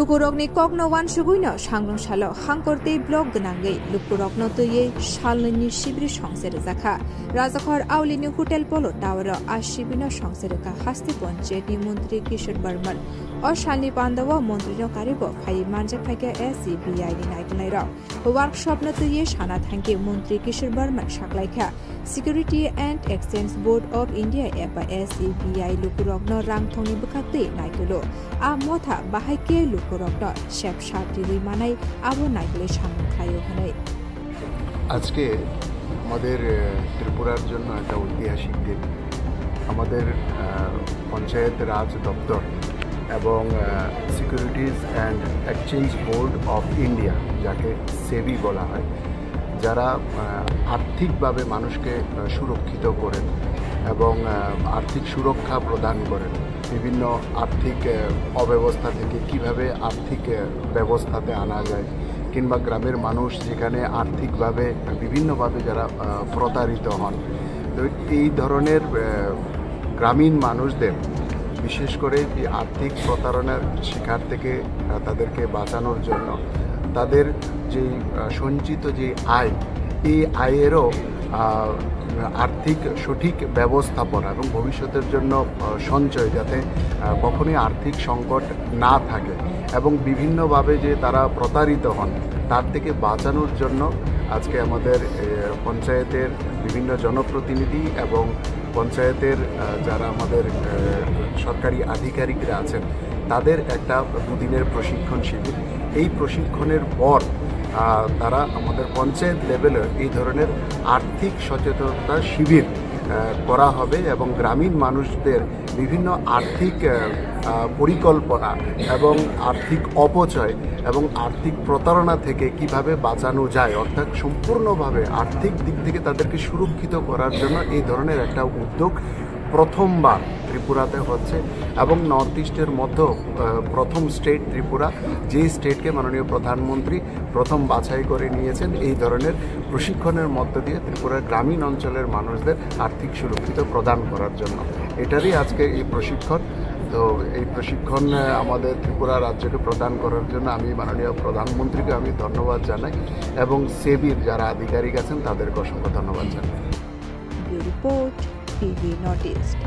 Lukurokni kokno wan suguino sanglong salo hangkorte blog gnangai lukurokno toye shalni shibri songsere zakha Rajakhor Aulini Hotel Polo Tower ashibino songsere ka hasti panchayati mantri Kishore Barman Shalni Pandawa mantri no karibo phai manja phake SCBI ni naiknaira workshop no toye shana thanki mantri Kishore Barman shaklaikha Security and Exchange Board of India eba SCBI lukurokno rangthongni bukakte naiklo a motha bahake lukurokno shep shapti manai abo naikle সামনে খায়ও হনে আজকে আমাদের ত্রিপুরার জন্য একটা ঐতিহাসিক দিন আমাদের পঞ্চায়েত রাজ দপ্তর এবং securities and exchange board of India যাকে সেবি বলা হয় যারা আর্থিকভাবে মানুষকে সুরক্ষিত করেন এবং আর্থিক সুরক্ষা প্রদান করেন বিভিন্ন আর্থিক অব্যবস্থা থেকে কিভাবে আর্থিক ব্যবস্থাতে আনা যায় কিংবা গ্রামের মানুষ যেখানে আর্থিকভাবে বিভিন্নভাবে যারা প্রতারিত হন তো এই ধরনের গ্রামীণ মানুষদের বিশেষ করে এই আর্থিক প্রতারণার শিকার থেকে তাদেরকে বাঁচানোর জন্য তাদের যে সঞ্চিত যে আয় এই আয়েরও আর্থিক সঠিক ব্যবস্থাপনা এবং ভবিষ্যতের জন্য সঞ্চয় যাতে কখনোই আর্থিক সংকট না থাকে এবং বিভিন্নভাবে যে তারা প্রতারিত হন তার থেকে বাঁচানোর জন্য আজকে আমাদের পঞ্চায়েতের বিভিন্ন জনপ্রতিনিধি এবং পঞ্চায়েতের যারা আমাদের সরকারি আধিকারিকরা আছেন তাদের একটা দুদিনের প্রশিক্ষণ শিবির এই প্রশিক্ষণের পর তারা আমাদের পঞ্চায়েত লেভেলে এই ধরনের আর্থিক সচেতনতা শিবির করা হবে এবং গ্রামীণ মানুষদের বিভিন্ন আর্থিক পরিকল্পনা এবং আর্থিক অপচয় এবং আর্থিক প্রতারণা থেকে কিভাবে বাঁচানো যায় অর্থাৎ সম্পূর্ণভাবে আর্থিক দিক থেকে তাদেরকে সুরক্ষিত করার জন্য এই ধরনের একটা উদ্যোগ প্রথমবার ত্রিপুরাতে হচ্ছে এবং নর্থ ইস্টের মধ্যে প্রথম স্টেট ত্রিপুরা যে স্টেটকে মাননীয় প্রধানমন্ত্রী প্রথম বাছাই করে নিয়েছেন এই ধরনের প্রশিক্ষণের মধ্য দিয়ে ত্রিপুরার গ্রামীণ অঞ্চলের মানুষদের আর্থিক সুরক্ষিত প্রদান করার জন্য এটারই আজকে এই প্রশিক্ষণ তো এই প্রশিক্ষণ আমাদের ত্রিপুরা রাজ্যকে প্রদান করার জন্য আমি মাননীয় প্রধানমন্ত্রীকে আমি ধন্যবাদ জানাই এবং সেবির যারা আধিকারিক আছেন তাদেরকে অসংখ্য ধন্যবাদ জানাই রিপোর্ট টিভি নর্থ ইস্ট